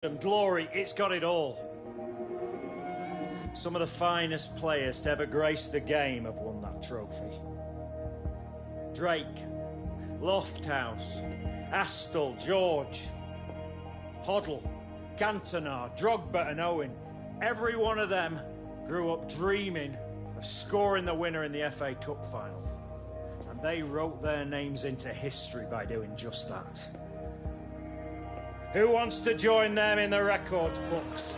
And glory, it's got it all. Some of the finest players to ever grace the game have won that trophy. Drake, Lofthouse, Astle, George, Hoddle, Cantona, Drogba and Owen. Every one of them grew up dreaming of scoring the winner in the FA Cup final. And they wrote their names into history by doing just that. Who wants to join them in the record books?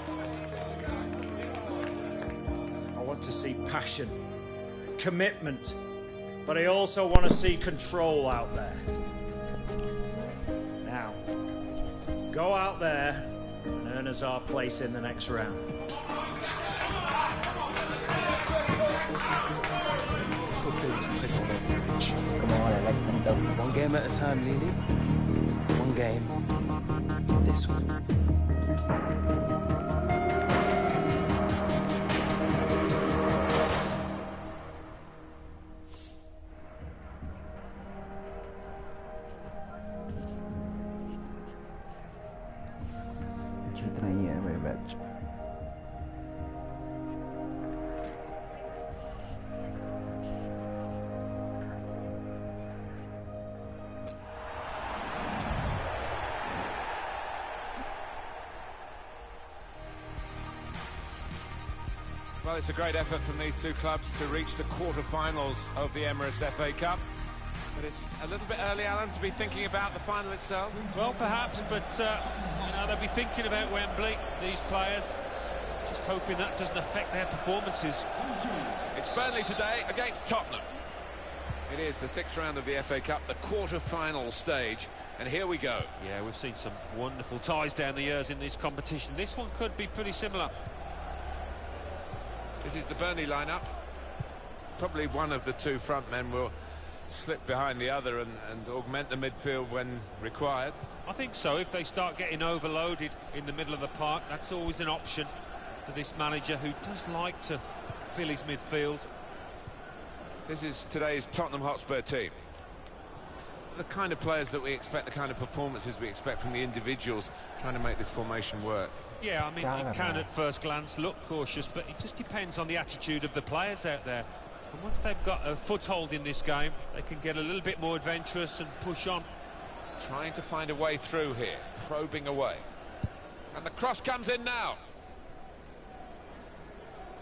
I want to see passion, commitment, but I also want to see control out there. Now, go out there and earn us our place in the next round. One game at a time, Lily. One game. This one. Ceritanya very bad. Well, it's a great effort from these two clubs to reach the quarter-finals of the Emirates FA Cup. But it's a little bit early, Alan, to be thinking about the final itself. Well, perhaps, but they'll be thinking about Wembley, these players. Just hoping that doesn't affect their performances. It's Burnley today against Tottenham. It is the sixth round of the FA Cup, the quarter-final stage, and here we go. Yeah, we've seen some wonderful ties down the years in this competition. This one could be pretty similar. This is the Burnley lineup. Probably one of the two front men will slip behind the other and augment the midfield when required. I think so. If they start getting overloaded in the middle of the park, that's always an option for this manager who does like to fill his midfield. This is today's Tottenham Hotspur team. The kind of players that we expect, the kind of performances we expect from the individuals trying to make this formation work. Yeah, I mean, it can at first glance look cautious, but it just depends on the attitude of the players out there. And once they've got a foothold in this game, they can get a little bit more adventurous and push on. Trying to find a way through here, probing away. And the cross comes in now.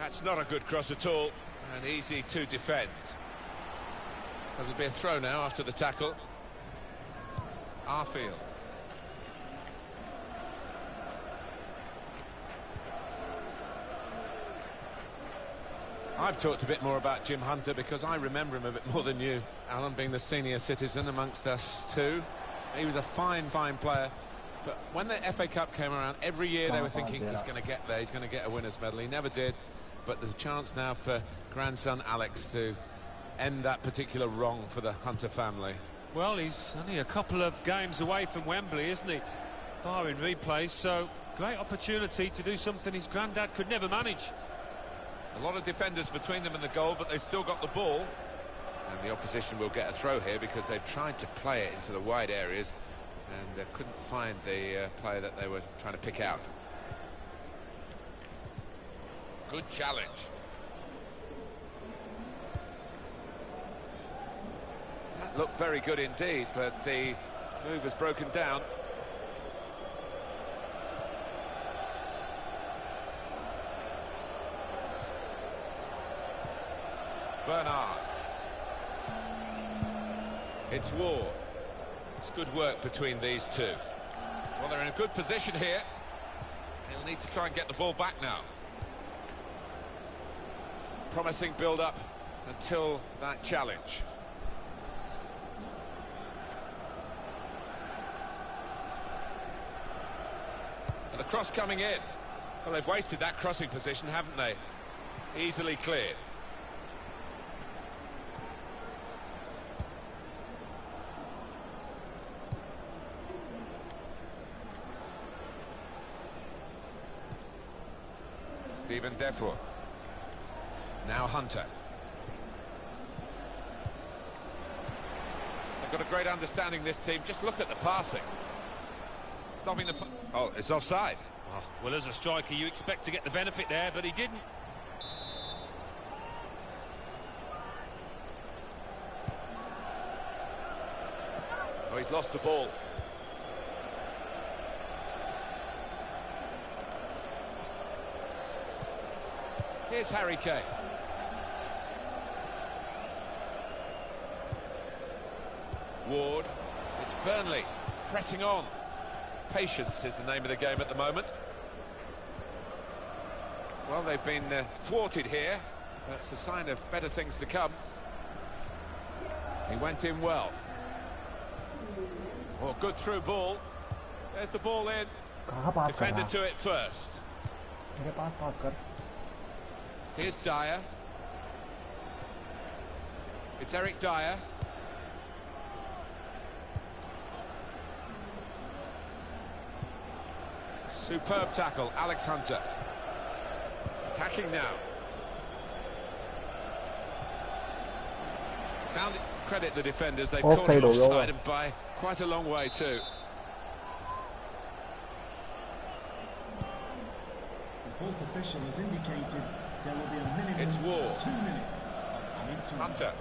That's not a good cross at all, and easy to defend. There'll be a throw now after the tackle. Arfield. I've talked a bit more about Jim Hunter because I remember him a bit more than you, Alan, being the senior citizen amongst us too. He was a fine player, but when the FA Cup came around, every year they were thinking he's going to get there, he's going to get a winner's medal. He never did, but there's a chance now for grandson Alex to end that particular wrong for the Hunter family. Well, he's only a couple of games away from Wembley, isn't he? Barring replays, so great opportunity to do something his granddad could never manage. A lot of defenders between them and the goal, but they've still got the ball. And the opposition will get a throw here because they've tried to play it into the wide areas and they couldn't find the player that they were trying to pick out. Good challenge. That looked very good indeed, but the move has broken down. Bernard. It's Ward. It's good work between these two. Well, they're in a good position here. He'll need to try and get the ball back now. Promising build-up until that challenge. And the cross coming in. Well, they've wasted that crossing position, haven't they? Easily cleared. Stephen Defoe. Now Hunter. They've got a great understanding, this team. Just look at the passing. Stopping the... Oh, it's offside. Oh, well, as a striker, you expect to get the benefit there, but he didn't. Oh, he's lost the ball. Here's Harry Kane. Ward. It's Burnley pressing on. Patience is the name of the game at the moment. Well, they've been thwarted here. That's a sign of better things to come. He went in well. Oh, good through ball. There's the ball in. Defender to it first. Here's Dyer. It's Eric Dyer. Superb tackle, Alex Hunter. Attacking now. Can't credit the defenders, they've caught him offside and by quite a long way too. The fourth official has indicated there will be a minimum It's Ward. of 2 minutes of added time. Hunter.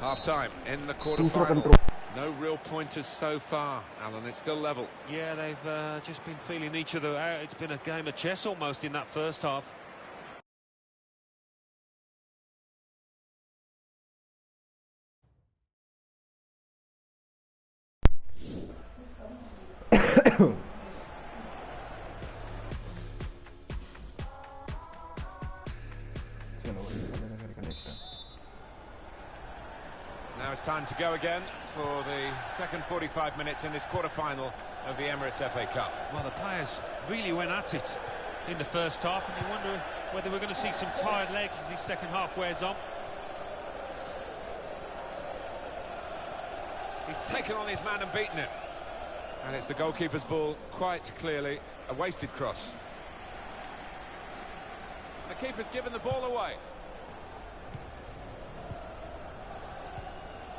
Half-time in the quarter-final. No real pointers so far, Alan. It's still level. Yeah, they've just been feeling each other out. It's been a game of chess almost in that first half. Now it's time to go again for the second 45 minutes in this quarter-final of the Emirates FA Cup. Well, the players really went at it in the first half, and you wonder whether we're going to see some tired legs as the second half wears on. He's taken on his man and beaten him. And it's the goalkeeper's ball, quite clearly a wasted cross. The keeper's given the ball away.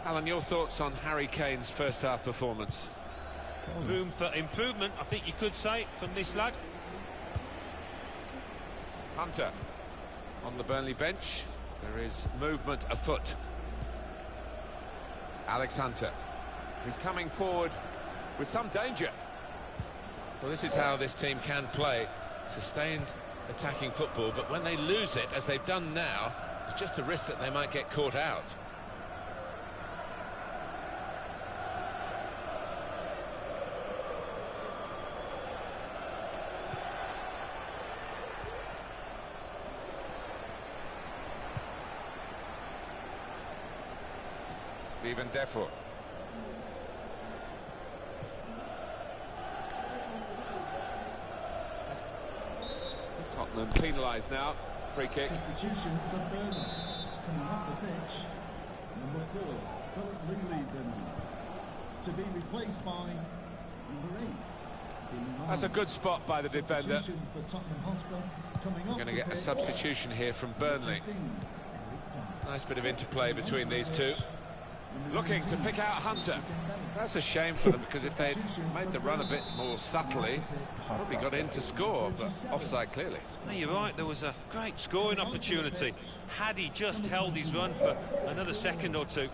Alan, your thoughts on Harry Kane's first half performance? Room for improvement, I think you could say, from this lad. Hunter on the Burnley bench. There is movement afoot. Alex Hunter. He's coming forward with some danger. Well, this is how this team can play. Sustained attacking football, but when they lose it, as they've done now, it's just a risk that they might get caught out. Stephen Defoe. Tottenham penalised now. Free kick. Substitution for Burnley. Coming off the pitch, number 4, Philip Lilly, to be replaced by number 8. That's a good spot by the defender. We're going to get a substitution here from Burnley. Nice bit of interplay between these two. Looking to pick out Hunter. That's a shame for them, because if they'd made the run a bit more subtly, probably got in to score, but offside clearly. No, you're right, there was a great scoring opportunity. Had he just held his run for another second or two.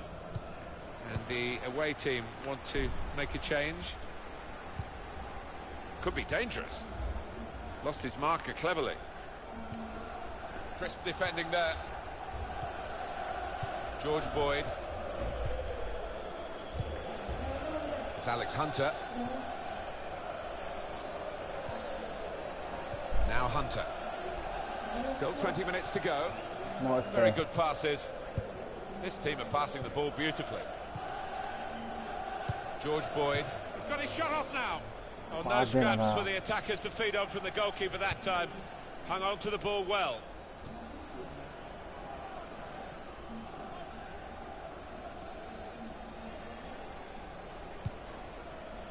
And the away team want to make a change. Could be dangerous. Lost his marker cleverly. Crisp defending there. George Boyd. It's Alex Hunter. Now Hunter. Still 20 minutes to go. Very good passes. This team are passing the ball beautifully. George Boyd. He's got his shot off now. Oh, no scraps for the attackers to feed on from the goalkeeper that time. Hung on to the ball well.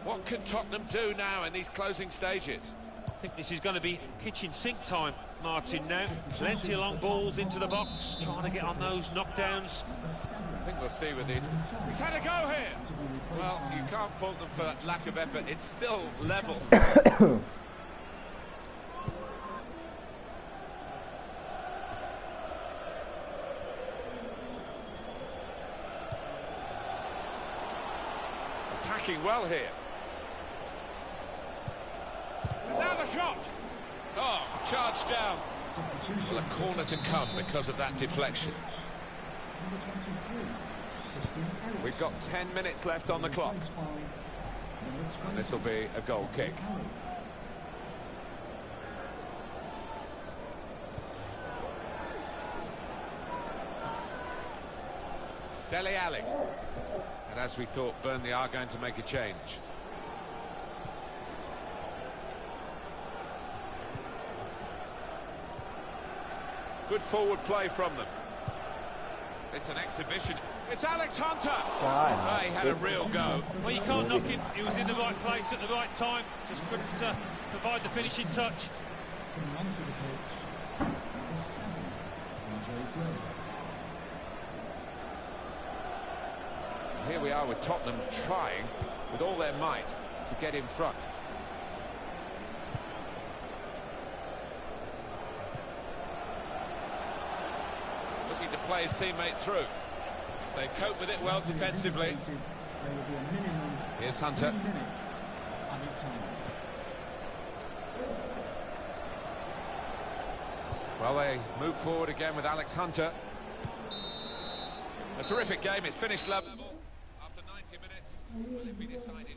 What can Tottenham do now in these closing stages? think this is going to be kitchen sink time, Martin, now. Plenty of long balls into the box, trying to get on those knockdowns. I think we'll see with these. He's had a go here! Well, you can't fault them for that lack of effort. It's still level. Attacking well here. And now the shot! Oh, charged down. Well, a corner to come because of that deflection. We've got 10 minutes left on the clock. And this will be a goal kick. Dele Alli. And as we thought, Burnley are going to make a change. Good forward play from them. It's an exhibition. It's Alex Hunter! Oh, he had a real go. Well, you can't knock him. He was in the right place at the right time. Just couldn't provide the finishing touch. Coming onto the pitch, number 7, Andre Gray. Here we are with Tottenham trying with all their might to get in front. Looking to play his teammate through. They cope with it well defensively. Here's Hunter. Well, they move forward again with Alex Hunter. A terrific game. It's finished level. After 90 minutes, will it be decided?